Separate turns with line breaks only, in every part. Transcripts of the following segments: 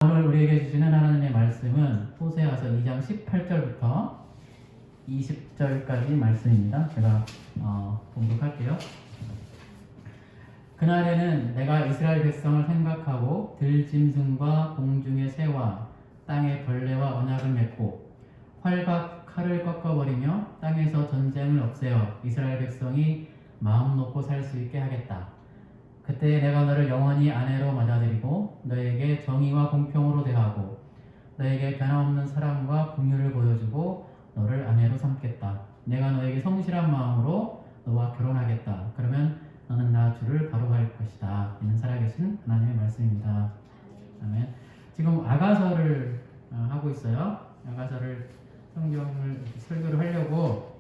오늘 우리에게 주시는 하나님의 말씀은 호세아서 2장 18절부터 20절까지 말씀입니다. 제가 봉독할게요. 그날에는 내가 이스라엘 백성을 생각하고 들짐승과 공중의 새와 땅의 벌레와 언약을 맺고 활과 칼을 꺾어버리며 땅에서 전쟁을 없애어 이스라엘 백성이 마음 놓고 살 수 있게 하겠다. 그때 내가 너를 영원히 아내로 맞아들이고 너에게 정의와 공평으로 대하고 너에게 변함없는 사랑과 긍휼을 보여주고 너를 아내로 삼겠다. 내가 너에게 성실한 마음으로 너와 결혼하겠다. 그러면 너는 나 주를 바로 갈 것이다. 이는 살아계신 하나님의 말씀입니다. 아멘. 지금 아가서를 하고 있어요. 아가서를 성경을 설교를 하려고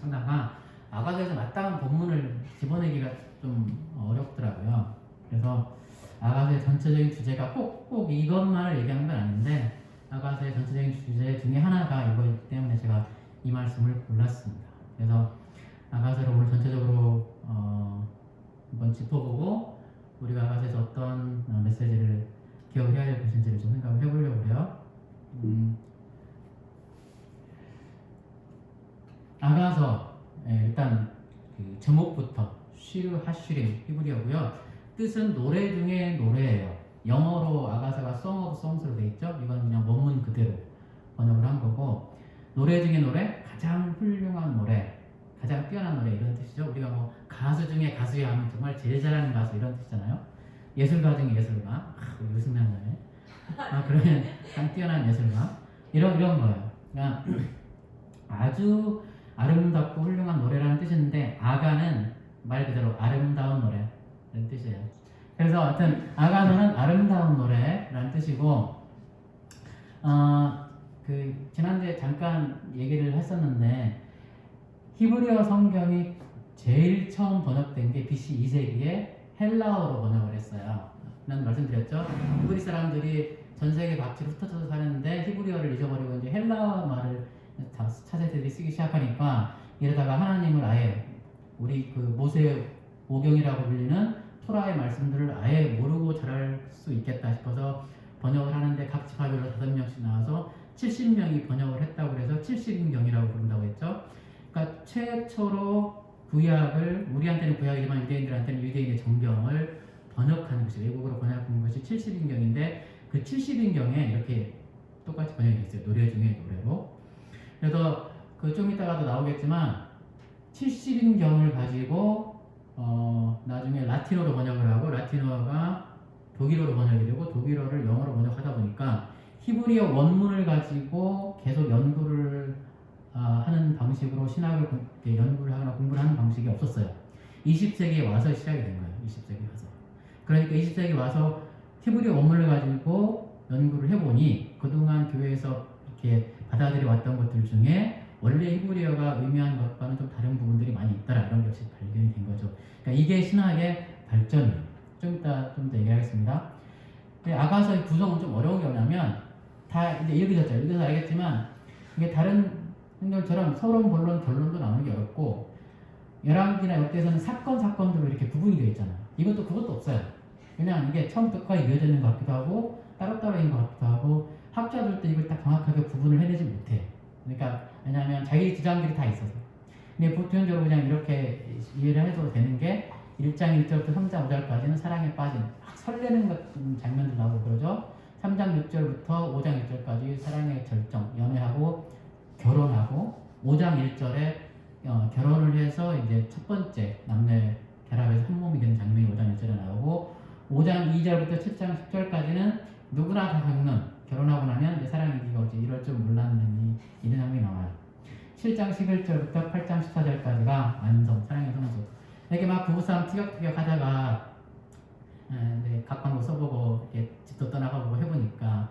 하다가 아가서에서 마땅한 본문을 집어내기가 좀 어렵더라고요. 그래서 아가서의 전체적인 주제가 꼭 이것만을 얘기하는 건 아닌데 아가서의 전체적인 주제 중에 하나가 이거이기 때문에 제가 이 말씀을 골랐습니다. 그래서 아가서를 오늘 전체적으로 한번 짚어보고 우리가 아가서에서 어떤 메시지를 기억을 해야 될 것인지를 좀 생각을 해보려고 해요. 아가서 일단 그 제목부터 쉬르 하슈림 히브리어고요. 뜻은 노래 중에 노래예요. 영어로 아가서가 Song of Songs로 돼 있죠. 이건 그냥 원문 그대로 번역을 한 거고 노래 중에 노래, 가장 훌륭한 노래, 가장 뛰어난 노래 이런 뜻이죠. 우리가 뭐 가수 중에 가수야 하면 정말 제일 잘하는 가수 이런 뜻이잖아요. 예술가 중에 예술가, 요승만네. 그러면 가장 뛰어난 예술가 이런 거예요. 그러니까 아주 아름답고 훌륭한 노래라는 뜻인데 아가는 말 그대로 아름다운 노래라는 뜻이에요. 그래서 하여튼 아가서는 아름다운 노래라는 뜻이고 그 지난주에 잠깐 얘기를 했었는데 히브리어 성경이 제일 처음 번역된 게 BC 2세기에 헬라어로 번역을 했어요. 난 말씀드렸죠. 히브리 사람들이 전 세계 각지로 흩어져서 사는데 히브리어를 잊어버리고 이제 헬라어 말을 차세대들이 쓰기 시작하니까 이러다가 하나님을 아예 우리 그 모세 오경이라고 불리는 토라의 말씀들을 아예 모르고 잘할 수 있겠다 싶어서 번역을 하는데 각 지파별로 5명씩 나와서 70명이 번역을 했다고 해서 70인경이라고 부른다고 했죠. 그러니까 최초로 구약을 우리한테는 구약이지만 유대인들한테는 유대인의 정경을 번역하는 것이 외국어로 번역하는 것이 70인경인데 그 70인경에 이렇게 똑같이 번역이 됐어요. 노래 중에 노래로. 그래서 그 좀 이따가도 나오겠지만 70인경을 가지고 나중에 라틴어로 번역을 하고 라틴어가 독일어로 번역이 되고 독일어를 영어로 번역하다 보니까 히브리어 원문을 가지고 계속 연구를 하는 방식으로 신학을 연구를 하거나 공부를 하는 방식이 없었어요. 20세기에 와서 시작이 된 거예요. 20세기에 와서. 그러니까 20세기에 와서 히브리어 원문을 가지고 연구를 해보니 그동안 교회에서 이렇게 받아들여 왔던 것들 중에 원래 히브리어가 의미하는 것과는 좀 다른 부분들이 많이 있더라. 이런 게 역시 발견이 된 거죠. 그러니까 이게 신학의 발전이에요. 좀 더 얘기하겠습니다. 아가서의 구성은 좀 어려운 게 뭐냐면 다 이제 읽으셨죠. 읽어서 알겠지만 이게 다른 성경처럼 서론, 본론, 결론도 나누기 어렵고 열왕기나 역대서는 사건들로 이렇게 구분이 되어 있잖아요. 이것도 그것도 없어요. 그냥 이게 처음부터 끝까지 이어져 있는 것 같기도 하고 따로따로인 것 같기도 하고 학자들도 이걸 딱 정확하게 구분을 해내지 못해. 그러니까 왜냐하면 자기 주장들이 다 있어서. 근데 보통적으로 그냥 이렇게 이해를 해도 되는 게 1장 1절부터 3장 5절까지는 사랑에 빠진 막 설레는 장면들 나오고 그러죠. 3장 6절부터 5장 1절까지 사랑의 절정, 연애하고 결혼하고 5장 1절에 결혼을 해서 이제 첫 번째 남녀 결합해서 한 몸이 되는 장면이 5장 1절에 나오고 5장 2절부터 7장 10절까지는 누구나 다 겪는 결혼하고 나면 이제 사랑이 이거지 이럴 줄 몰랐느니 이런 장면이 나와요. 7장 11절부터 8장 14절까지가 완성, 사랑의 성수. 이렇게 막 부부싸움 티격태격 하다가 각방도 써보고 이렇게 집도 떠나가보고 해보니까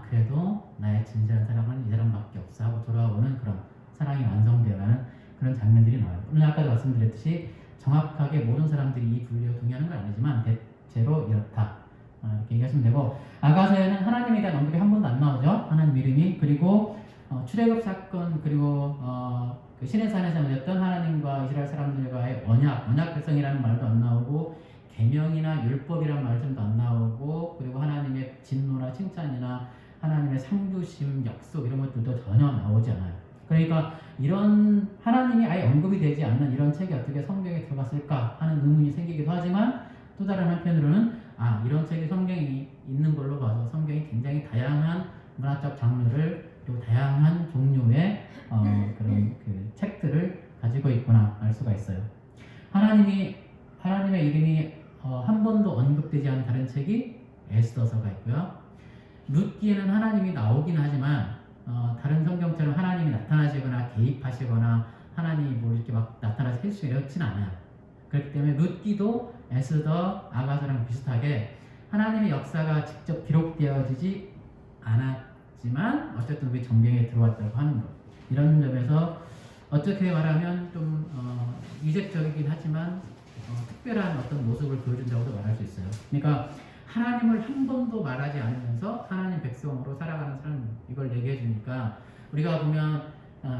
그래도 나의 진실한 사랑은 이 사람밖에 없어 하고 돌아오는 그런 사랑이 완성되어가는 그런 장면들이 나와요. 오늘 아까도 말씀드렸듯이 정확하게 모든 사람들이 이 분류에 동의하는 건 아니지만 대체로 이렇다 이렇게 얘기하시면 되고 아가서에는 하나님에 대한 언급이 한 번도 안 나오죠. 하나님 이름이. 그리고 출애굽 사건 그리고 그 시내산에서 맺었던 하나님과 이스라엘 사람들과의 언약 백성이라는 말도 안 나오고 계명이나 율법이란 말씀도 안 나오고, 그리고 하나님의 진노나 칭찬이나 하나님의 상주심, 약속 이런 것들도 전혀 나오지 않아요. 그러니까 이런 하나님이 아예 언급이 되지 않는 이런 책이 어떻게 성경에 들어갔을까 하는 의문이 생기기도 하지만, 또 다른 한편으로는 이런 책이 성경이 있는 걸로 봐서 성경이 굉장히 다양한 문화적 장르를, 그리고 다양한 종류의 그런 그 책들을 가지고 있구나 알 수가 있어요. 하나님의 이름이 한 번도 언급되지 않은 다른 책이 에스더서가 있고요. 룻기에는 하나님이 나오긴 하지만 다른 성경처럼 하나님이 나타나시거나 개입하시거나 하나님이 뭐 이렇게 막 나타나서 해주시고 이렇진 않아요. 그렇기 때문에 룻기도 에스더, 아가서랑 비슷하게 하나님의 역사가 직접 기록되어지지 않았지만 어쨌든 우리 정경에 들어왔다고 하는 것. 이런 점에서 어떻게 말하면 좀 이색적이긴 하지만 특별한 어떤 모습을 보여준다고도 말할 수 있어요. 그러니까 하나님을 한 번도 말하지 않으면서 하나님 백성으로 살아가는 사람, 이걸 얘기해 주니까 우리가 보면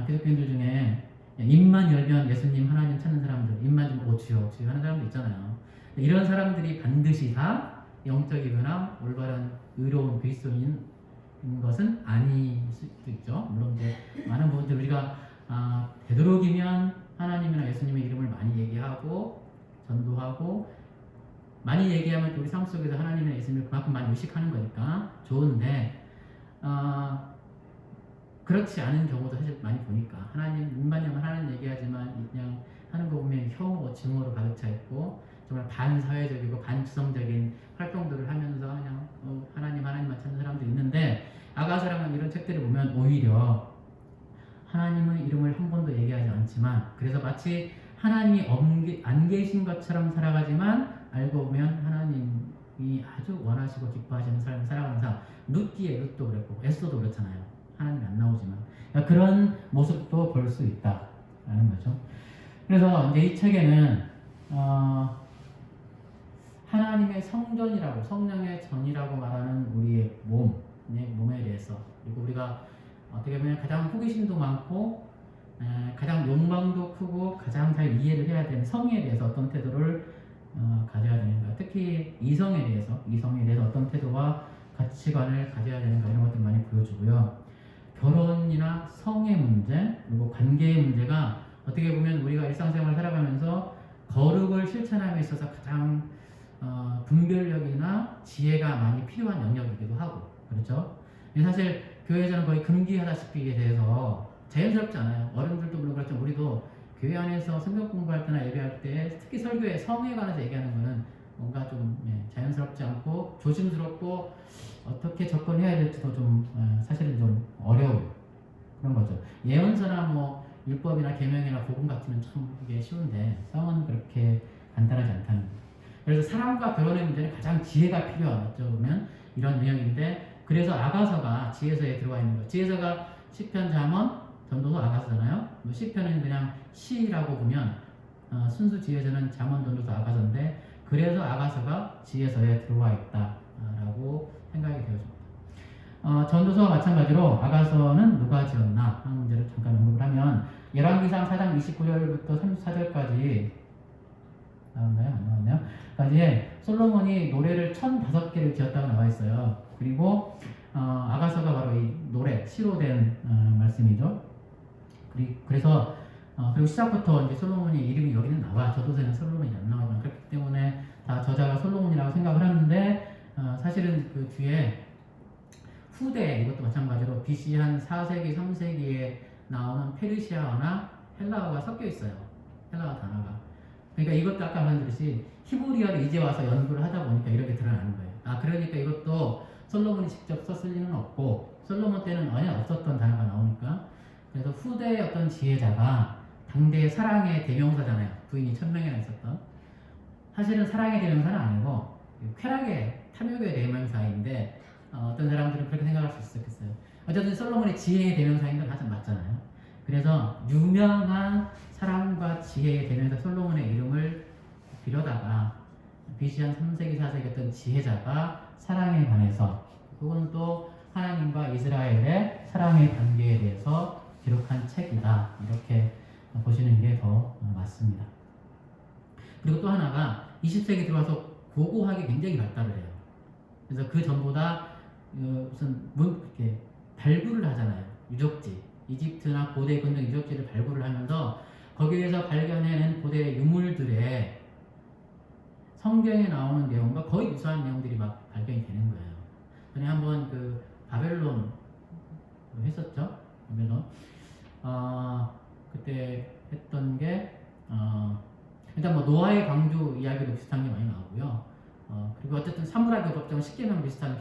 기독교인들 중에 입만 열면 예수님, 하나님 찾는 사람들, 입만 좀 주여 주여 하는 사람도 있잖아요. 이런 사람들이 반드시 다 영적이거나 올바른 의로운 그리스도인인 것은 아닐 수도 있죠. 물론 이제 많은 부분들 우리가 되도록이면 하나님이나 예수님의 이름을 많이 얘기하고 전도하고, 많이 얘기하면 우리 삶 속에서 하나님이나 예수님을 그만큼 많이 의식하는 거니까 좋은데, 그렇지 않은 경우도 사실 많이 보니까 하나님 입만 열면 하나님 얘기하지만 그냥 하는 거 보면 혐오, 증오로 가득 차 있고 정말 반사회적이고 반주성적인 활동들을 하면서 그냥 하나님만 찾는 사람도 있는데, 아가서랑은 이런 책들을 보면 오히려 하나님의 이름을 한 번도 얘기하지 않지만, 그래서 마치 하나님이 안 계신 것처럼 살아가지만 알고 보면 하나님이 아주 원하시고 기뻐하시는 삶을 살아가는 사람. 룻도 그랬고 에스더도 그렇잖아요. 하나님이 안 나오지만 그런 모습도 볼 수 있다라는 거죠. 그래서 이제 이 책에는 하나님의 성전이라고, 성령의 전이라고 말하는 우리의 몸에 대해서, 그리고 우리가 어떻게 보면 가장 호기심도 많고 가장 욕망도 크고 가장 잘 이해를 해야 되는 성에 대해서 어떤 태도를 가져야 되는가, 특히 이성에 대해서 어떤 태도와 가치관을 가져야 되는가, 이런 것들 많이 보여주고요. 결혼이나 성의 문제, 그리고 관계의 문제가 어떻게 보면 우리가 일상생활을 살아가면서 거룩을 실천함에 있어서 가장 분별력이나 지혜가 많이 필요한 영역이기도 하고, 그렇죠? 사실 교회에서는 거의 금기하다시피 대해서 자연스럽지 않아요. 어른들도 물론 그렇지만 우리도 교회 안에서 성경 공부할 때나 예배할 때, 특히 설교에 성에 관해서 얘기하는 거는 뭔가 좀 자연스럽지 않고 조심스럽고 어떻게 접근해야 될지도 좀 사실은 좀 어려운 그런 거죠. 예언서나 뭐 율법이나 계명이나 복음 같으면 참 이게 쉬운데 성은 그렇게 간단하지 않다는 거예요. 그래서 사랑과 결혼의 문제는 가장 지혜가 필요한, 어쩌면 이런 영역인데, 그래서 아가서가 지혜서에 들어와 있는 거예요. 지혜서가 시편, 잠언, 전도서, 아가서잖아요. 뭐 시편은 그냥 시라고 보면 순수 지혜서는 잠언, 전도서, 아가서인데, 그래서 아가서가 지혜서에 들어와 있다라고 생각이 되어집니다. 전도서와 마찬가지로 아가서는 누가 지었나 하는 문제를 잠깐 언급을 하면, 열왕기상 4장 29절부터 34절까지 나왔나요? 안 나왔나요? 까지에 솔로몬이 노래를 1005개를 지었다고 나와 있어요. 그리고 아가서가 바로 이 노래, 시로 된 말씀이죠. 그래서 그리고 시작부터 이제 솔로몬의 이름이 여기는 나와, 저도서에는 솔로몬이 안 나오지만, 그렇기 때문에 다 저자가 솔로몬이라고 생각을 하는데, 사실은 그 뒤에 후대, 이것도 마찬가지로 BC 한 4세기, 3세기에 나오는 페르시아어나 헬라어가 섞여 있어요. 헬라어 단어가. 그러니까 이것도 아까 말씀드렸듯이 히브리어를 이제 와서 연구를 하다 보니까 이렇게 드러나는 거예요. 그러니까 이것도 솔로몬이 직접 썼을 리는 없고, 솔로몬 때는 전혀 없었던 단어가 나오니까, 그래서 후대의 어떤 지혜자가 당대의 사랑의 대명사잖아요. 부인이 1000명이나 있었던. 사실은 사랑의 대명사는 아니고 쾌락의, 탐욕의 대명사인데, 어떤 사람들은 그렇게 생각할 수 있었겠어요. 어쨌든 솔로몬의 지혜의 대명사인 건 사실 맞잖아요. 그래서 유명한 사랑과 지혜의 대명사 솔로몬의 이름을 빌어다가 BC 한 3세기, 4세기 어떤 지혜자가 사랑에 관해서, 그건 또 하나님과 이스라엘의 사랑의 관계에 대해서 기록한 책이다, 이렇게 보시는 게 더 맞습니다. 그리고 또 하나가 20세기 들어와서 고고학이 굉장히 발달을 해요. 그래서 그 전보다 이렇게 발굴을 하잖아요. 유적지, 이집트나 고대 근동 유적지를 발굴을 하면서 거기에서 발견해낸 고대 유물들의 성경에 나오는 내용과 거의 유사한 내용들이 막 발견이 되는 거예요. 전에 한번 그 바벨론 했었죠. 바벨론. 그때 했던 게 일단 뭐 노아의 방주 이야기도 비슷한 게 많이 나오고요. 그리고 어쨌든 사무라기 법정 10계명 비슷한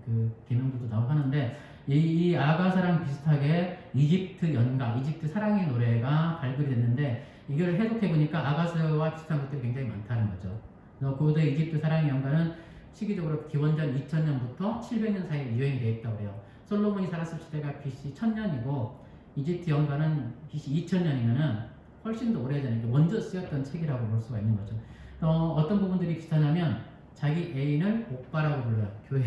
그 계명들도 나오고 하는데 이 아가사랑 비슷하게 이집트 연가, 이집트 사랑의 노래가 발굴이 됐는데 이걸 해석해 보니까 아가사와 비슷한 것들이 굉장히 많다는 거죠. 그래서 고대 이집트 사랑의 연가는 시기적으로 기원전 2000년부터 700년 사이에 유행이 되어 있다고 해요. 솔로몬이 살았을 시대가 BC 1000년이고 이집트 연가는 BC 2000년이면은 훨씬 더 오래전에 먼저 쓰였던 책이라고 볼 수가 있는 거죠. 어떤 부분들이 비슷하냐면 자기 애인을 오빠라고 불러요. 교회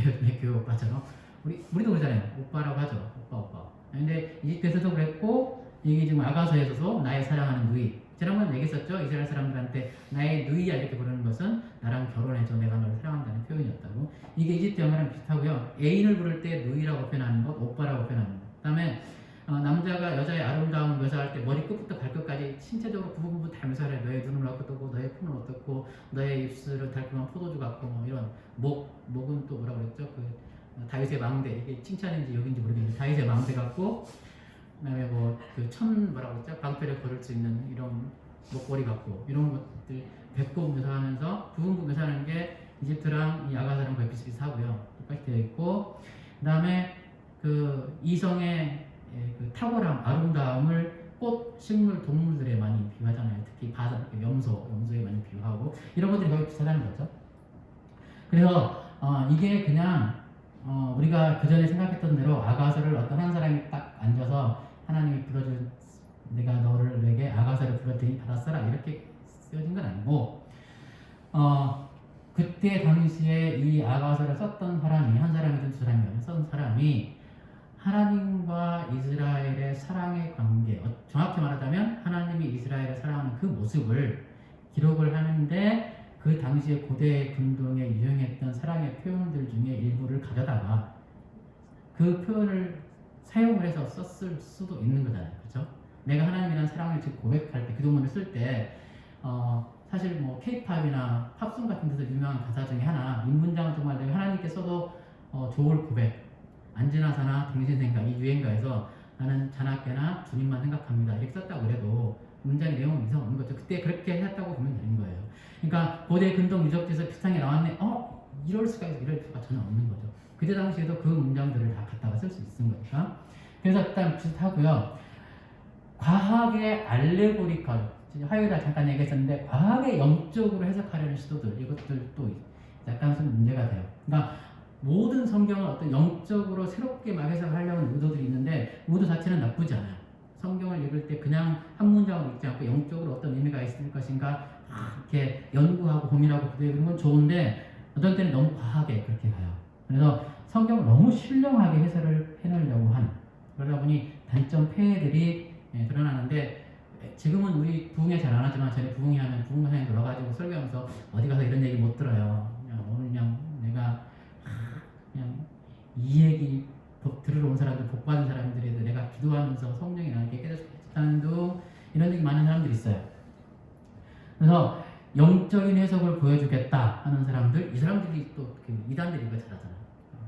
오빠처럼. 우리도 그러잖아요. 오빠라고 하죠. 오빠. 근데 이집트에서도 그랬고 이게 지금 아가서에서도 나의 사랑하는 누이. 지난번에 얘기했었죠. 이스라엘 사람들한테 나의 누이야 이렇게 부르는 것은 나랑 결혼해줘. 내가 너를 사랑한다는 표현이었다고. 이게 이집트 연가랑 비슷하고요. 애인을 부를 때 누이라고 표현하는 것, 오빠라고 표현하는 것. 그 다음에 남자가 여자의 아름다움을 묘사할 때 머리 끝부터 발끝까지 신체적으로 부분 다 묘사를 해. 너의 눈은 어떻고 너의 코는 어떻고 너의 입술은 달콤한 포도주 같고 뭐 이런 목은 또 뭐라 그랬죠? 그 다윗의 망대, 이게 칭찬인지 욕인지 모르겠는데 다윗의 망대 같고 그다음에 뭐 그 뭐라고 그랬죠? 방패를 걸을 수 있는 이런 목걸이 같고 이런 것들 배꼽 묘사하면서 부분 묘사하는 게 이집트랑 이 아가사랑 거의 비슷비슷하고요. 똑같이 되어 있고 그다음에 그 이성의 그 탁월함, 아름다움을 꽃, 식물, 동물들에 많이 비유하잖아요. 특히 바다, 염소에 많이 비유하고 이런 것들이 거의 비슷하다는 거죠. 그래서 이게 그냥 우리가 그 전에 생각했던 대로 아가서를 어떤 한 사람이 딱 앉아서 하나님이 불러준 내가 너를 내게 아가서를 불렀더니 받았어라 이렇게 쓰여진 건 아니고 그때 당시에 이 아가서를 썼던 사람이 한 사람이든 두 사람이든 썼던 사람이 하나님과 이스라엘의 사랑의 관계, 정확히 말하자면 하나님이 이스라엘을 사랑하는 그 모습을 기록을 하는데 그 당시에 고대 근동에 유행했던 사랑의 표현들 중에 일부를 가져다가 그 표현을 사용을 해서 썼을 수도 있는 거잖아요. 그렇죠? 내가 하나님이라는 사랑을 즉 고백할 때 그 동문을 쓸 때 사실 뭐 K-팝이나 팝송 같은 데서 유명한 가사 중에 하나 이 문장은 정말 내가 하나님께 써도 좋을 고백 안지나사나 당신 생각 이 유행가에서 나는 자나깨나 주님만 생각합니다 이렇게 썼다고 그래도 문장의 내용은 이상 없는 거죠. 그때 그렇게 했다고 보면 되는 거예요. 그러니까 고대 근동 유적지에서 비슷한 게 나왔네. 이럴 수가 있어. 이럴 수가 전혀 없는 거죠. 그때 당시에도 그 문장들을 다 갖다가 쓸 수 있는 거니까. 그래서 일단 비슷하고요. 과학의 알레고리컬 화요일에 잠깐 얘기했었는데 과학의 영적으로 해석하려는 시도들 이것들도 약간 좀 문제가 돼요. 그러니까 모든 성경을 어떤 영적으로 새롭게 막 해석하려는 의도들이 있는데 의도 자체는 나쁘지 않아요. 성경을 읽을 때 그냥 한 문장으로 읽지 않고 영적으로 어떤 의미가 있을 것인가 이렇게 연구하고 고민하고 그런 건 좋은데 어떤 때는 너무 과하게 그렇게 가요. 그래서 성경을 너무 신령하게 해석을 해내려고 하는 그러다 보니 단점 폐해들이 드러나는데 지금은 우리 부흥회 잘 안 하지만 전에 부흥회 하면 부흥회에 놀아가지고 설교하면서 어디 가서 이런 얘기 못 들어요. 오늘 그냥 내가 그냥 이 얘기 들으러 온 사람들, 복 받은 사람들에도 내가 기도하면서 성령이 나에게 깨닫다는 둥 이런 얘기 많은 사람들이 있어요. 그래서 영적인 해석을 보여주겠다 하는 사람들, 이 사람들이 또 이단들이 이거 잘하잖아요.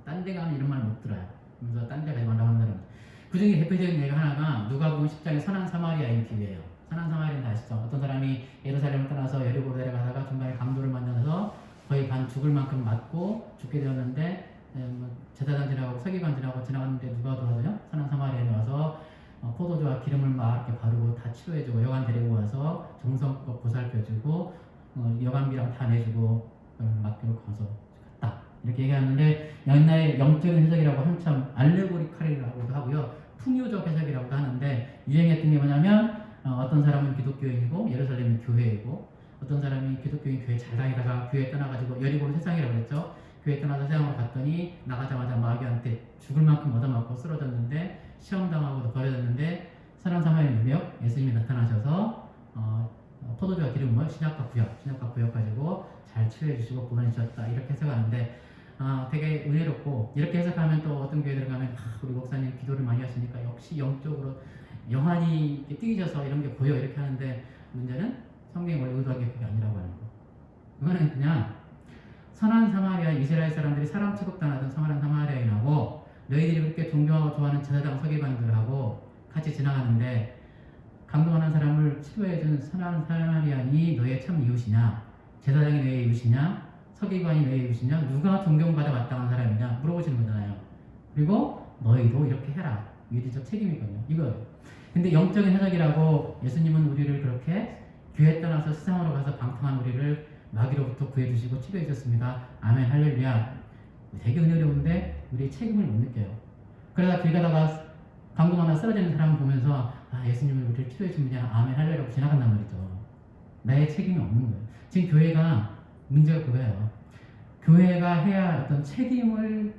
딴 데 가면 이런 말 못 들어요. 그래서 딴 데 가지 말라고 하는 사람. 그 중에 대표적인 예가 하나가 누가복음 10장의 선한 사마리아인 비유예요. 선한 사마리아인 아시죠? 어떤 사람이 예루살렘을 떠나서 여리고로 내려가다가 중간에 강도를 만나서 거의 반 죽을 만큼 맞고 죽게 되었는데 제사장 지나가고 서기관 지나갔는데 누가 도와줘요? 선한 사마리아인이 와서 포도주와 기름을 막 이렇게 바르고 다 치료해주고 여관 데리고 와서 정성껏 보살펴주고 여관비랑 다 내주고 맡기로 가서 갔다 이렇게 얘기하는데 옛날에 영적인 해석이라고 한참 알레고리칼이라고도 하고요 풍요적 해석이라고도 하는데 유행했던 게 뭐냐면 어떤 사람은 기독교인이고 예루살렘은 교회이고 어떤 사람이 기독교인 교회 잘 다니다가 교회 떠나가지고 여리고는 세상이라고 그랬죠. 교회 떠나서 세상으로 갔더니 나가자마자 마귀한테 죽을 만큼 얻어맞고 쓰러졌는데 시험당하고도 버려졌는데 선한 사마리아인 누구요? 예수님이 나타나셔서 포도주와 기름을 신약과 구약 가지고 잘 치료해 주시고 구원해 주셨다 이렇게 해석하는데 되게 은혜롭고 이렇게 해석하면 또 어떤 교회 들어가면 우리 목사님 기도를 많이 하시니까 역시 영적으로 영안이 이렇게 띄져서 이런 게 보여 이렇게 하는데 문제는 성경이 원래 의도한 게 그게 아니라고 하는 거. 이거는 그냥 선한 사마리아 이스라엘 사람들이 사람 취급당하던 선한 사마리아인하고 너희들이 그렇게 존경하고 좋아하는 제사장 서기관들하고 같이 지나가는데 강동하는 사람을 치료해준 선한 사마리아인이 너의 참 이웃이냐? 제사장이 너의 이웃이냐? 서기관이 너의 이웃이냐? 누가 존경받아 마땅한 사람이냐? 물어보시는 거잖아요. 그리고 너희도 이렇게 해라. 유리적 책임이거든요. 이거예요. 근데 영적인 해석이라고 예수님은 우리를 그렇게 교회 떠나서 세상으로 가서 방탕한 우리를 마귀로부터 구해주시고 치료해주셨습니다. 아멘 할렐루야. 되게 은혜로운데 우리의 책임을 못 느껴요. 그러다 길 가다가 강도 하나 쓰러지는 사람을 보면서 예수님은 우리를 치료해준 분이야. 아멘 할렐루야 지나간단 말이죠. 나의 책임이 없는 거예요. 지금 교회가 문제가 그거예요. 교회가 해야 어떤 책임을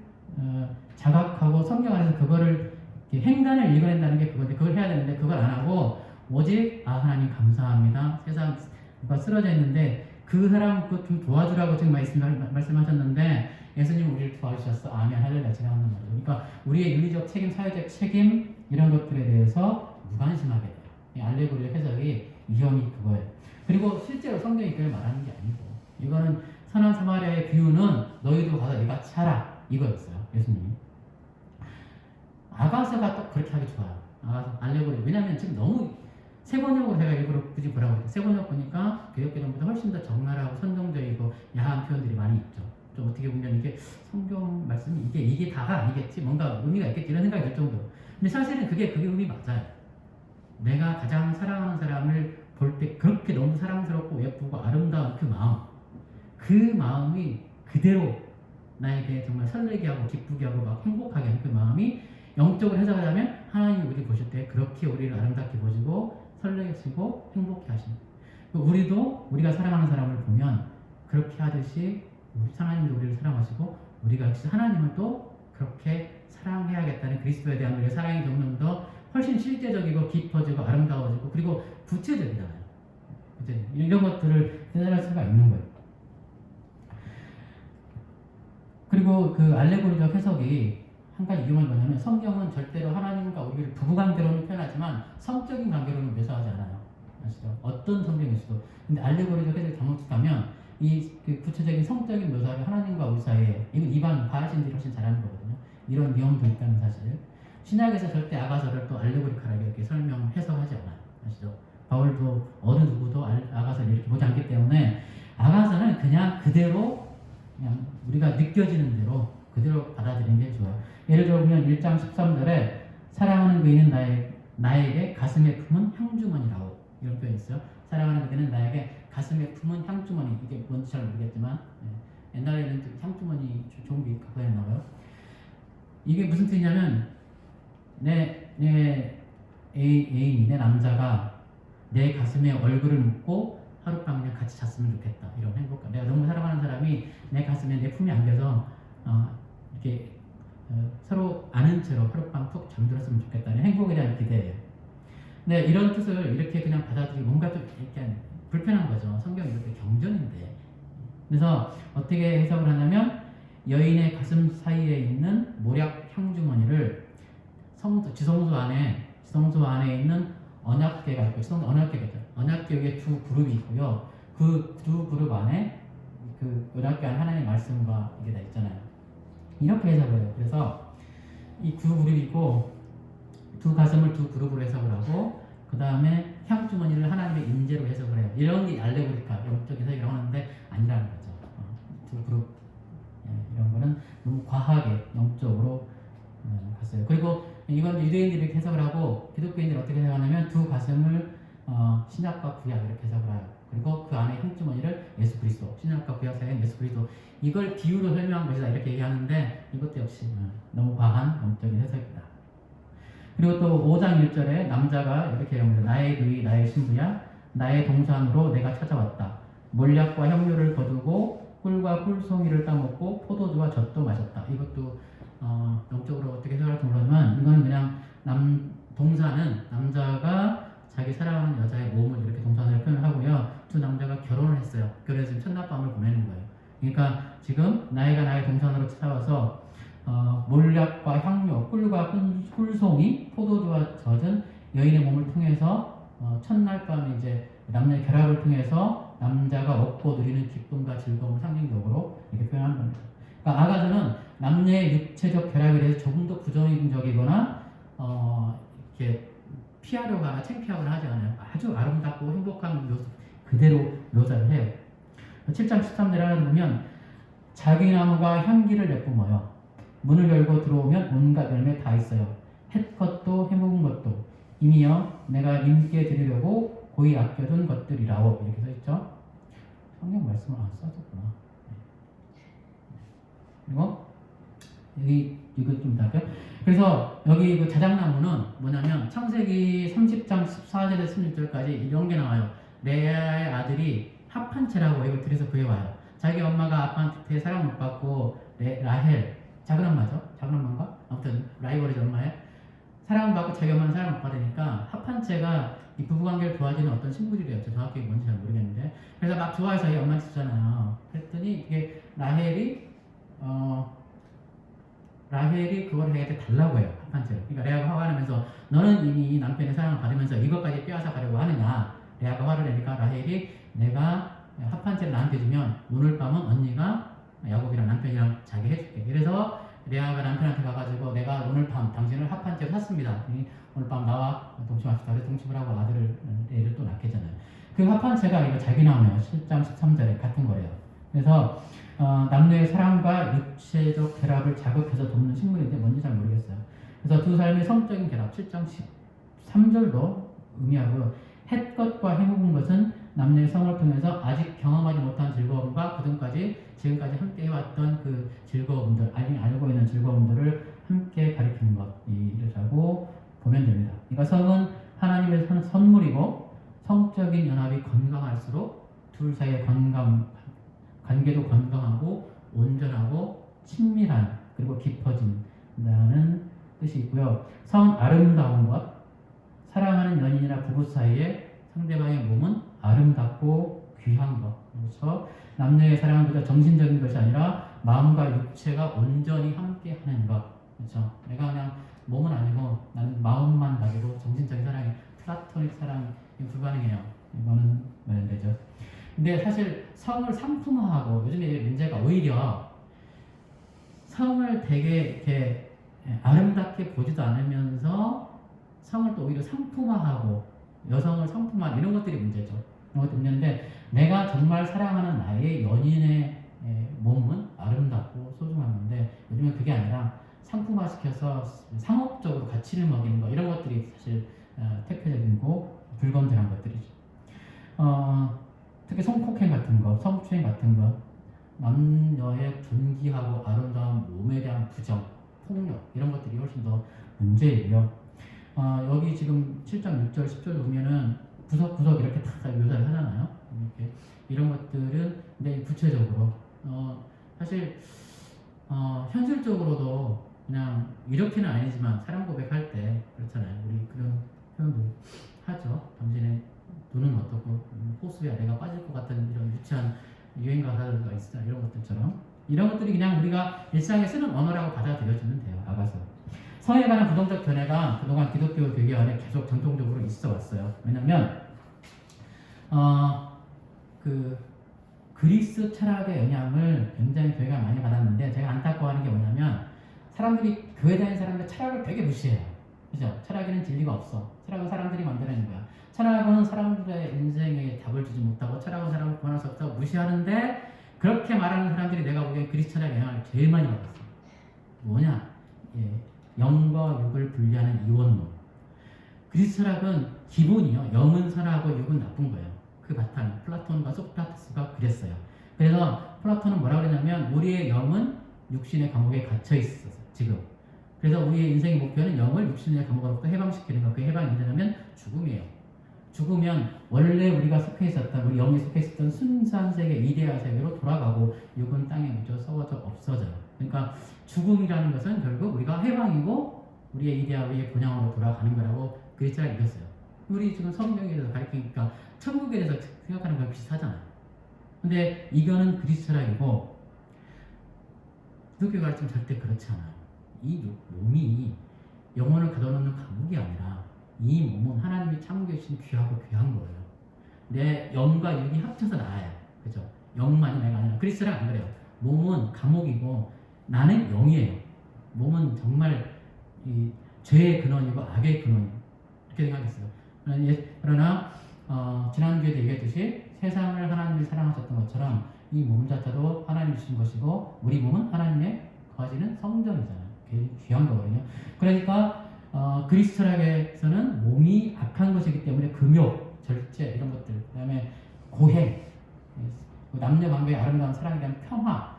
자각하고 성경 안에서 그거를 행단을 읽어낸다는 게 그건데 그걸 해야 되는데 그걸 안 하고 오직 하나님 감사합니다. 세상 누가 쓰러져 있는데 그 사람 그거 좀 도와주라고 지금 말씀하셨는데 예수님 우리를 도와주셨어. 아멘 할렐루야 지나간단 말이죠. 그러니까 우리의 윤리적 책임, 사회적 책임 이런 것들에 대해서 무관심하게 돼요. 이 알레고리의 해석이 위험이 그거예요. 그리고 실제로 성경이 그걸 말하는 게 아니고 이거는 선한 사마리아의 비유는 너희도 가서 이같이 하라 이거였어요. 예수님이. 아가서가 또 그렇게 하기 좋아요. 아가서 알레고리. 왜냐하면 지금 너무 세번역으로 제가 일부러 굳이 보라고 했어요. 세번역 보니까 교역개정보다 훨씬 더 적나라하고 선정적이고 야한 표현들이 많이 있죠. 좀 어떻게 보면 이게 성경 말씀이 이게 다가 아니겠지, 뭔가 의미가 있겠지 이런 생각이 들 정도로. 근데 사실은 그게 의미 맞아요. 내가 가장 사랑하는 사람을 볼 때 그렇게 너무 사랑스럽고 예쁘고 아름다운 그 마음이 그대로 나에게 정말 설레게 하고 기쁘게 하고 막 행복하게 하는 그 마음이 영적으로 해석하자면 하나님이 우리 보실 때 그렇게 우리를 아름답게 보시고 설레게 하시고 행복해 하십니다. 우리도 우리가 사랑하는 사람을 보면 그렇게 하듯이 하나님도 우리를 사랑하시고 우리가 역시 하나님을 또 그렇게 사랑해야겠다는 그리스도에 대한 우리의 사랑이 점점 더 훨씬 실제적이고 깊어지고 아름다워지고 그리고 구체적이잖아요. 이런 것들을 깨달을 수가 있는 거예요. 그리고 그 알레고리적 해석이 한 가지 위험한 거냐면 성경은 절대로 하나님과 우리를 부부관계로는 표현하지만 성적인 관계로는 묘사하지 않아요. 아시죠? 어떤 성경에서도. 근데 알레고리적 해석을 잘못하면 그 구체적인 성적인 묘사를 하나님과 우리 사이에 이건 일반 바하신들이 훨씬 잘하는 거거든요. 이런 위험도 있다는 사실. 신약에서 절대 아가서를 또 알레고리컬하게 이렇게 해석하지 않아요. 아시죠? 바울도 어느 누구도 아가서를 이렇게 보지 않기 때문에 아가서는 그냥 그대로 그냥 우리가 느껴지는 대로 그대로 받아들이는 게 좋아요. 예를 들어 보면 1장 13절에 사랑하는 그이는 나에게 가슴에 품은 향주머니라고 이런 표현이 있어요. 사랑하는 그이는 나에게 가슴에 품은 향주머니. 이게 뭔지 잘 모르겠지만 옛날에는 향주머니 좋은 게 갖고 다녔나 봐요. 이게 무슨 뜻이냐면 내 애인이 내 남자가 내 가슴에 얼굴을 묻고 하룻밤 그냥 같이 잤으면 좋겠다. 이런 행복감. 내가 너무 사랑하는 사람이 내 가슴에 내 품에 안겨서 이렇게 서로 아는 채로 하룻밤 푹 잠들었으면 좋겠다는 행복에 대한 기대예요. 근데 이런 뜻을 이렇게 그냥 받아들이고 뭔가 좀 약간 불편한 거죠. 성경이 이렇게 경전인데. 그래서 어떻게 해석을 하냐면 여인의 가슴 사이에 있는 모략 향주머니를 지성소 안에 있는 언약궤가 있고, 언약궤 위에 두 그룹이 있고요. 그 두 그룹 안에 그 언약궤 안에 하나님의 말씀과 이게 다 있잖아요. 이렇게 해석을 해요. 그래서 이 두 그룹이 있고 두 가슴을 두 그룹으로 해석을 하고 그 다음에 향주머니를 하나님의 임재로 해석을 해요. 이런 게 알레고리카 영적 해석이라고 하는데 아니라는 거죠. 두 그룹 이런 거는 너무 과하게 영적으로 갔어요. 그리고 이건 유대인들이 이렇게 해석을 하고 기독교인들이 어떻게 해석하냐면 두 가슴을 신약과 구약 이렇게 해석을 해요. 그리고 그 안에 향주머니를 예수 그리스도, 신약과 구약 사이에 예수 그리스도, 이걸 비유로 설명한 것이다 이렇게 얘기하는데 이것도 역시 너무 과한 영적인 해석이다. 그리고 또 5장 1절에 남자가 이렇게 얘기합니다. 나의 그의 나의 신부야, 나의 동산으로 내가 찾아왔다. 몰약과 향료를 거두고 꿀과 꿀송이를 따먹고 포도주와 젖도 마셨다. 이것도 영적으로 어떻게 해석할지 모르지만 이거는 그냥 동산은 남자가 자기 사랑하는 여자의 몸을 이렇게 동산으로 표현을 하고요. 두 남자가 결혼을 했어요. 그래서 첫날밤을 보내는 알약과 향료, 꿀과 꿀송이, 포도주와 젖은 여인의 몸을 통해서 첫날 밤에 이제 남녀의 결합을 통해서 남자가 얻고 누리는 기쁨과 즐거움을 상징적으로 이렇게 표현한 겁니다. 그러니까 아가서는 남녀의 육체적 결합에 대해서 조금 더 부정적이거나 이렇게 피하려고 하거나 창피하거나 하지 않아요. 아주 아름답고 행복한 모습 그대로 묘사를 해요. 7장 13절에 보면 자기나무가 향기를 내뿜어요. 문을 열고 들어오면 온갖 열매 다 있어요. 햇 것도 해묵은 것도 이미여 내가 님께 드리려고 고이 아껴둔 것들이라고 이렇게 써있죠. 성경 말씀을 안 써줬구나. 그리고 여기 이거 좀 다게요. 그래서 여기 그 자작나무는 뭐냐면 창세기 30장 14절에서 16절까지 이런 게 나와요. 레아의 아들이 합한채라고 이걸 들여서 구해와요. 자기 엄마가 아빠한테 사랑 못 받고 라헬 작은 엄마죠? 작은 엄마인가? 아무튼 라이벌이죠 엄마의 사랑을 받고 자기 엄마는 사랑 못 받으니까 합한채가 이 부부관계를 도와주는 어떤 신부들이었죠. 정확히 뭔지 잘 모르겠는데 그래서 막 좋아해서 이 엄마한테 주잖아요. 그랬더니 이게 라헬이 그걸 해야 달라고 해요. 합한채를. 그러니까 레아가 화가 나면서 너는 이미 남편의 사랑을 받으면서 이것까지 빼앗아 가려고 하느냐. 레아가 화를 내니까 라헬이 내가 합한채를 나한테 주면 오늘 밤은 언니가 야곱이랑 남편이랑 자기 해줄게. 그래서 레아가 남편한테 가가지고 내가 오늘 밤 당신을 합한채로 샀습니다. 오늘 밤 나와 동침합시다. 그래서 동침을 하고 애를 또 낳겠잖아요. 그 합한채가 이거 자기 나오네요. 7장 13절에 같은 거래요. 그래서 남녀의 사랑과 육체적 결합을 자극해서 돕는 식물인데 뭔지 잘 모르겠어요. 그래서 두 사람의 성적인 결합 7장 13절도 의미하고요. 햇것과 해묵은 것은 남녀의 성을 통해서 아직 경험하지 못한 즐거움과 지금까지 함께 해왔던 그 즐거움들, 알고 있는 즐거움들을 함께 가리키는 것이라고 보면 됩니다. 그러니까 성은 하나님의 선물이고 성적인 연합이 건강할수록 둘 사이의 관계도 건강하고 온전하고 친밀한 그리고 깊어진다는 뜻이 있고요. 성은 아름다운 것, 사랑하는 연인이나 부부 사이에 상대방의 몸은 아름답고 귀한 것. 그래서 남녀의 사랑은 그저 정신적인 것이 아니라 마음과 육체가 온전히 함께하는 것. 그렇죠? 내가 그냥 몸은 아니고 나는 마음만 가지고 정신적인 사랑이 플라토닉 사랑이 불가능해요. 이거는 안 되죠. 근데 사실 성을 상품화하고 요즘에 문제가 오히려 성을 되게 이렇게 아름답게 보지도 않으면서 성을 또 오히려 상품화하고 여성을 상품화 이런 것들이 문제죠. 이런 것도 있는데 내가 정말 사랑하는 나의 연인의 몸은 아름답고 소중한 건데 요즘은 그게 아니라 상품화시켜서 상업적으로 가치를 먹이는 거 이런 것들이 사실 대표적이고 불건전한 것들이죠. 특히 성폭행 같은 거, 성추행 같은 거, 남녀의 존귀하고 아름다운 몸에 대한 부정, 폭력 이런 것들이 훨씬 더 문제이고요. 여기 지금 7장 6절, 10절 보면은 구석구석 이렇게 다 묘사를 하잖아요. 이렇게 이런 것들은 근데 구체적으로 사실 현실적으로도 그냥 이렇게는 아니지만 사랑 고백할 때 그렇잖아요. 우리 그런 표현도 하죠. 당신의 눈은 어떻고 호수야 내가 빠질 것 같은 이런 유치한 유행 가사가 있어 이런 것들처럼 이런 것들이 그냥 우리가 일상에 쓰는 언어라고 받아들여주면 돼요. 아가서 성에 관한 부정적 견해가 그동안 기독교 교회 안에 계속 전통적으로 있어 왔어요. 왜냐면 그 그리스 철학의 영향을 굉장히 교회가 많이 받았는데 제가 안타까워하는 게 뭐냐면 사람들이 교회 다니는 사람들 철학을 되게 무시해요. 그죠? 철학에는 진리가 없어. 철학은 사람들이 만들어낸 거야. 철학은 사람들의 인생에 답을 주지 못하고 철학은 사람을 구원할 수 없다고 무시하는데 그렇게 말하는 사람들이 내가 보기엔 그리스 철학의 영향을 제일 많이 받았어. 뭐냐? 영과 육을 분리하는 이원론. 그리스 철학은 기본이요. 영은 선하고 육은 나쁜 거예요. 그 바탕 플라톤과 소크라테스가 그랬어요. 그래서 플라톤은 뭐라고 그랬냐면 우리의 영은 육신의 감옥에 갇혀 있어서 지금. 그래서 우리의 인생의 목표는 영을 육신의 감옥으로부터 해방시키는 거. 그 해방이 언제냐면 죽음이에요. 죽으면 원래 우리가 속해 있었던 우리 영이 속해 있었던 순수한 세계, 이데아 세계로 돌아가고 육은 땅에 묻혀 썩어져 없어져요. 그러니까 죽음이라는 것은 결국 우리가 해방이고 우리의 이데아, 우리의 본향으로 돌아가는 거라고 그리스가 이겼어요. 우리 지금 성경에 대해서 가르치니까 천국에 대해서 생각하는 건 비슷하잖아요. 근데 이거는 그리스 철학이고 기독교 가르치면 절대 그렇지 않아요. 이 몸이 영혼을 가둬놓는 감옥이 아니라 이 몸은 하나님이 참고 계신 귀하고 귀한 거예요. 내 영과 육이 합쳐서 나아요. 그죠? 영만이 내가 아니라. 그리스도는 안 그래요. 몸은 감옥이고 나는 영이에요. 몸은 정말 이 죄의 근원이고 악의 근원이에요. 이렇게 생각했어요. 그러나 지난 기회에 얘기했듯이 세상을 하나님이 사랑하셨던 것처럼 이 몸 자체도 하나님이 주신 것이고 우리 몸은 하나님의 거하시는 성전이잖아요. 귀한 거거든요. 그러니까 그리스도락에서는 몸이 악한 것이기 때문에 금욕, 절제 이런 것들, 그 다음에 고행, 남녀 관계의 아름다운 사랑에 대한 평화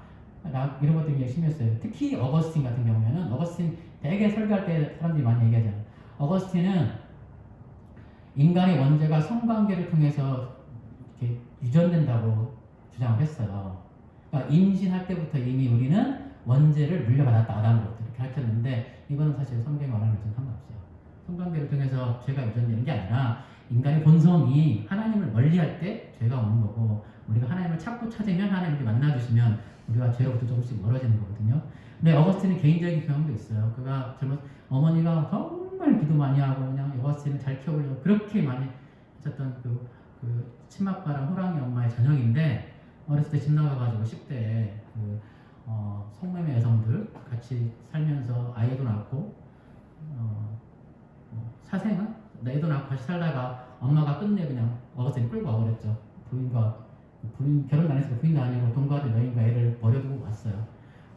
이런 것들이 열심히 했어요. 특히 어거스틴 같은 경우에는 어거스틴 되게 설교할 때 사람들이 많이 얘기하잖아요. 어거스틴은 인간의 원죄가 성관계를 통해서 이렇게 유전된다고 주장을 했어요. 그러니까 임신할 때부터 이미 우리는 원죄를 물려받았다 아담으로부터 이렇게 가르쳤는데 이거는 사실 성경에 말하는 것은 상관없어요. 성관계를 통해서 죄가 유전되는 게 아니라 인간의 본성이 하나님을 멀리할 때 죄가 오는 거고 우리가 하나님을 찾고 찾으면 하나님께 만나주시면 우리가 죄로부터 조금씩 멀어지는 거거든요. 근데 어거스틴은 개인적인 경험도 있어요. 그가 젊은 어머니가 정말 기도 많이 하고 그냥 어거스틴을 잘 키워보려고 그렇게 많이 하셨던 그 치맛바람 호랑이 엄마의 전형인데 어렸을 때 집 나가가지고 10대에 성매매 여성들 같이 살면서 아이도 낳고 사생아? 애도 낳고 같이 살다가 엄마가 끝내 그냥 어거스틴 끌고 와버렸죠. 부인 결혼 안 했으니까 부인도 아니고 동거하던 여인과 애를 버려두고 왔어요.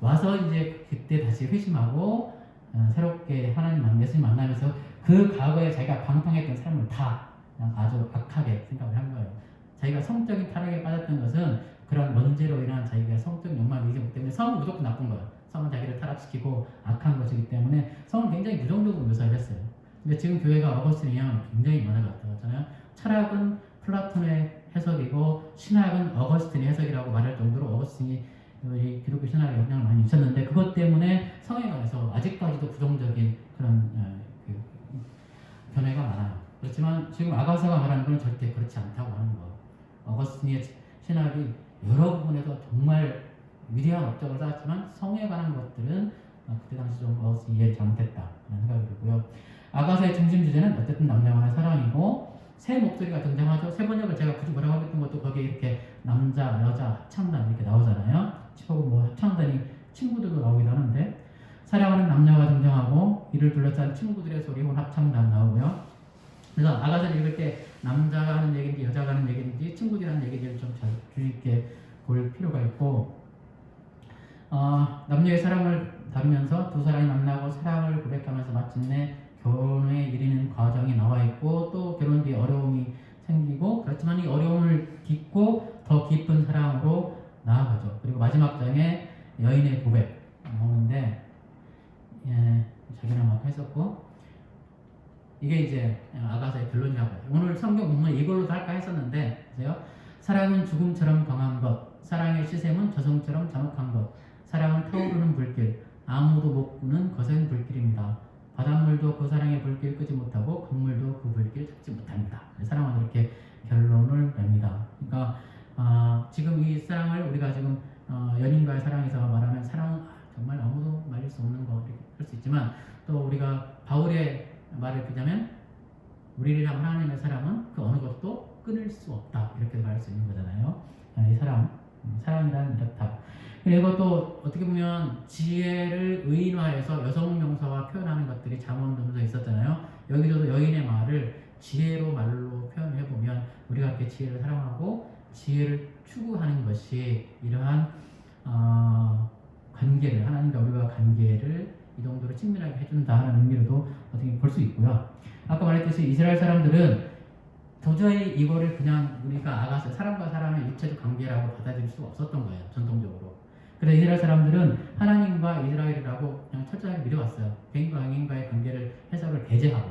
와서 이제 그때 다시 회심하고 새롭게 예수님 만나면서 그 과거에 자기가 방탕했던 삶을 다 그냥 아주 악하게 생각을 한 거예요. 자기가 성적인 타락에 빠졌던 것은 그런 원죄로 인한 자기가 성적인 욕망이 있기 때문에 성은 무조건 나쁜 거예요. 성은 자기를 타락시키고 악한 것이기 때문에 성은 굉장히 부정적으로 묘사를 했어요. 근데 지금 교회가 어거스틴의 영향을 굉장히 많이 받았잖아요. 철학은 플라톤의 해석이고 신학은 어거스틴의 해석이라고 말할 정도로 어거스틴이 기독교 신학에 영향을 많이 미쳤는데 그것 때문에 성에 관해서 아직까지도 부정적인 그런 견해가 많아요. 그렇지만 지금 아가서가 말하는 건 절대 그렇지 않다고 하는 거예요. 어거스틴의 신학이 여러 부분에서 정말 위대한 업적을 쌓았지만 성에 관한 것들은 그때 당시 좀 어거스틴이 이해를 잘못했다는 생각이 들고요. 아가서의 중심 주제는 어쨌든 남자간의 사랑이고 새 목소리가 등장하죠. 세 번역을 제가 굳이 뭐라고 하겠던 것도 거기에 이렇게 남자, 여자, 합창단 이렇게 나오잖아요. 혹은 합창단이 친구들도 나오기도 하는데 사랑하는 남녀가 등장하고 이를 둘러싼 친구들의 소리 혹은 합창단 나오고요. 그래서 아가서를 읽을 때 남자가 하는 얘기인지 여자가 하는 얘기인지 친구들이 하는 얘기인지를 좀 잘 주의 깊게 볼 필요가 있고 남녀의 사랑을 다루면서 두 사람이 만나고 사랑을 고백하면서 마침내 결혼에 이르는 과정이 나와 있고 또 결혼 뒤에 어려움이 생기고 그렇지만 이 어려움을 딛고 더 깊은 사랑으로 나아가죠. 그리고 마지막 장에 여인의 고백 나오는데 자기랑 막 했었고 이게 이제 아가서의 결론이라고 해요. 오늘 성경 본문 이걸로도 할까 했었는데 보세요. 사랑은 죽음처럼 강한 것, 사랑의 시샘은 저승처럼 잔혹한 것, 사랑은 타오르는 불길, 아무도 못 끄는 거센 불길입니다. 바닷물도 그 사랑의 불길 끄지 못하고 강물도 그 불길 잡지 못합니다. 사랑은 이렇게 결론을 냅니다. 그러니까 지금 이 사랑을 우리가 지금 연인과의 사랑에서 말하면 사랑은 정말 아무도 말릴 수 없는 거 이렇게 할 수 있지만 또 우리가 바울의 말을 보자면 우리를 향한 하나님의 사랑은 그 어느 것도 끊을 수 없다 이렇게 말할 수 있는 거잖아요. 이 사랑이란 이렇다. 그리고 또 어떻게 보면 지혜를 의인화해서 여성 명사와 표현하는 것들이 잠언문서에 있었잖아요. 여기서도 여인의 말을 지혜로 말로 표현해 보면 우리가 이렇게 지혜를 사랑하고 지혜를 추구하는 것이 이러한 관계를 하나님과 우리와 관계를 이 정도로 친밀하게 해준다는 의미로도 어떻게 볼 수 있고요. 아까 말했듯이 이스라엘 사람들은 도저히 이거를 그냥 우리가 아가서 사람과 사람의 육체적 관계라고 받아들일 수가 없었던 거예요. 전통적으로. 그래서 이스라엘 사람들은 하나님과 이스라엘이라고 그냥 철저하게 믿어왔어요. 개인과 개인과의 관계를 해석을 배제하고.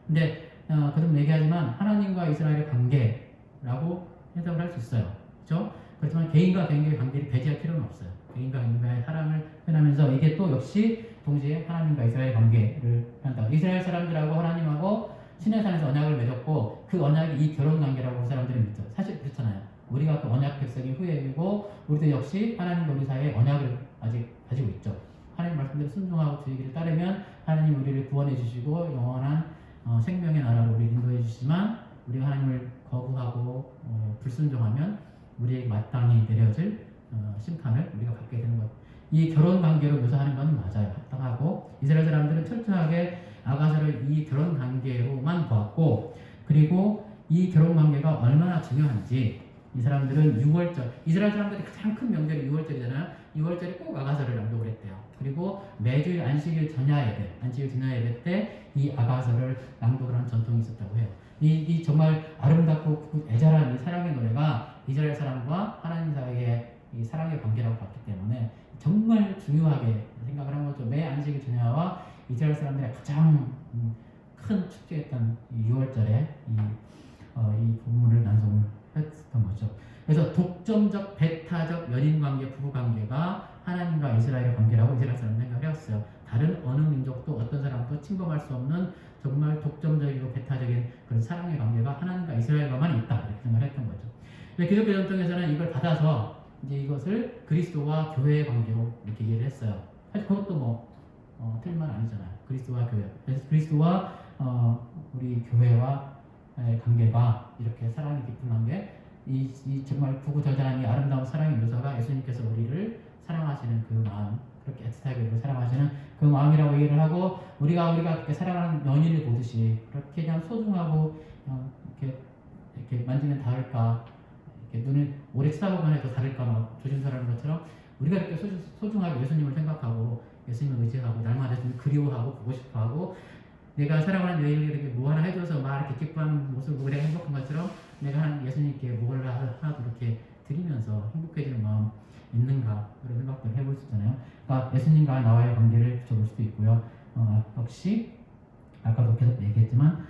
근데 거듭 얘기하지만 하나님과 이스라엘의 관계라고 해석을 할 수 있어요. 그렇죠? 그렇지만 개인과 개인과의 관계를 배제할 필요는 없어요. 개인과 개인과의 사랑을 표현하면서 이게 또 역시 동시에 하나님과 이스라엘 관계를 한다. 이스라엘 사람들하고 하나님하고 시내산에서 언약을 맺었고 그 언약이 이 결혼 관계라고 그 사람들이 믿죠. 사실 그렇잖아요. 우리가 그 언약 백성이 후예이고 우리도 역시 하나님과 우리 사이에 언약을 아직 가지고 있죠. 하나님 말씀대로 순종하고 주의 길을 따르면 하나님 우리를 구원해 주시고 영원한 생명의 나라로 우리를 인도해 주시지만 우리가 하나님을 거부하고 불순종하면 우리에게 마땅히 내려질 심판을 우리가 받게 되는 것. 이 결혼 관계로 묘사하는 건 맞아요. 합당하고 이스라엘 사람들은 철저하게 아가서를 이 결혼 관계로만 보았고, 그리고 이 결혼 관계가 얼마나 중요한지 이 사람들은 6월절, 이스라엘 사람들이 가장 큰 명절이 6월절이잖아요. 6월절에 꼭 아가서를 낭독을 했대요. 그리고 매주일 안식일 전야 예배 때 이 아가서를 낭독을 하는 전통이 있었다고 해요. 이 정말 아름답고 애절한 이 사랑의 노래가 이스라엘 사람과 하나님 사이의 이 사랑의 관계라고 봤기 때문에 정말 중요하게 생각을 한 거죠. 매 안식일 전야와 이스라엘 사람들의 가장 큰 축제였던 6월절에 이 본문을 낭송을 했던 거죠. 그래서 독점적, 배타적 연인관계, 부부관계가 하나님과 이스라엘의 관계라고 이스라엘 사람은 생각을 해왔어요. 다른 어느 민족도 어떤 사람도 침범할 수 없는 정말 독점적이고 배타적인 그런 사랑의 관계가 하나님과 이스라엘과만 있다, 이렇게 생각을 했던 거죠. 기독교 전통에서는 이걸 받아서 이제 이것을 그리스도와 교회의 관계로 이렇게 얘기를 했어요. 사실 그것도 틀린 말 아니잖아요. 그리스도와 교회. 그래서 그리스도와 우리 교회와 관계가 이렇게 사랑이 깊은 관계, 이 정말 구구절절한 이 아름다운 사랑의 묘사가 예수님께서 우리를 사랑하시는 그 마음, 그렇게 애틋하게 사랑하시는 그 마음이라고 얘기를 하고, 우리가 그렇게 사랑하는 연인을 보듯이 그렇게 그냥 소중하고 이렇게 만지면 닿을까, 이렇게 눈을 오래 쳐다보면 해도 닿을까 막 조심스러운 것처럼 우리가 이렇게 소중하게 예수님을 생각하고 예수님을 의지하고 날마다 좀 그리워하고 보고 싶어하고, 내가 사랑하는 여인을 이렇게 뭐 하나 해줘서 막 이렇게 기뻐하는 모습을 보고 내가 행복한 것처럼 내가 예수님께 뭘 하나도 이렇게 드리면서 행복해지는 마음 있는가, 그런 생각도 해볼 수 있잖아요. 그러니까 예수님과 나와의 관계를 붙여볼 수도 있고요. 역시 아까도 계속 얘기했지만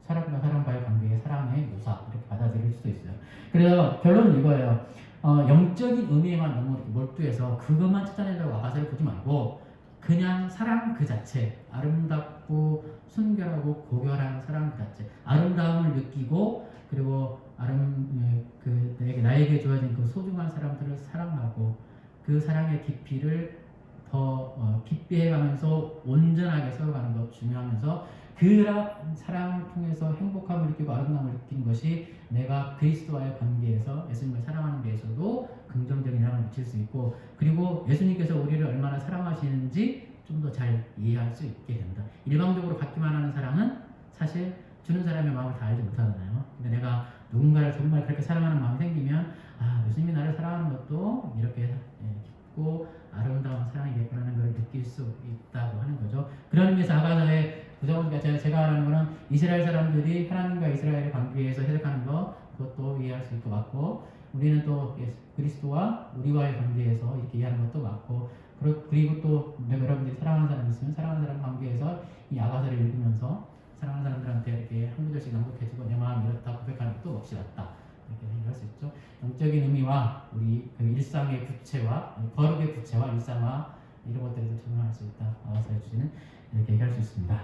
사람과 사람과의 관계의 사랑의 묘사, 이렇게 받아들일 수도 있어요. 그래서 결론은 이거예요. 영적인 의미에만 너무 이렇게 몰두해서 그것만 찾아내려고 아가서를 보지 말고 그냥 사랑 그 자체, 아름답고 순결하고 고결한 사랑 그 자체, 아름다움을 느끼고, 그리고 나에게 주어진 그 소중한 사람들을 사랑하고 그 사랑의 깊이를 더 깊이 해가면서 온전하게 세워가는 것 중요하면서, 그 사랑을 통해서 행복함을 느끼고 아름다움을 느끼는 것이 내가 그리스도와의 관계에서 예수님을 사랑하는 데에서도 긍정적인 영향을 미칠 수 있고, 그리고 예수님께서 우리를 얼마나 사랑하시는지 좀 더 잘 이해할 수 있게 됩니다. 일방적으로 받기만 하는 사랑은 사실 주는 사람의 마음을 다 알지 못하잖아요. 근데 내가 누군가를 정말 그렇게 사랑하는 마음이 생기면 예수님이 나를 사랑하는 것도 이렇게 깊고 아름다운 사랑이겠구나는 걸 느낄 수 있다고 하는 거죠. 그런 의미에서 아가서의 구성원과 제가 말하는 거는 이스라엘 사람들이 하나님과 이스라엘의 관계에서 해석하는 것, 그것도 이해할 수 있고 맞고, 우리는 또 그리스도와 우리와의 관계에서 이렇게 이해하는 것도 맞고, 그리고 또 여러분들이 사랑하는 사람이 있으면 사랑하는 사람 관계에서 이 아가서를 읽으면서 사랑하는 사람들한테 이렇게 한 구절씩 낭독해주고 내 마음이 이렇다 고백하는 것도 몫이 맞다, 이렇게 생각할 수 있죠. 영적인 의미와 우리 그 일상의 구체와 거룩의 구체와 일상화, 이런 것들에도 적용할 수 있다, 아가서의 주제는 이렇게 얘기할 수 있습니다.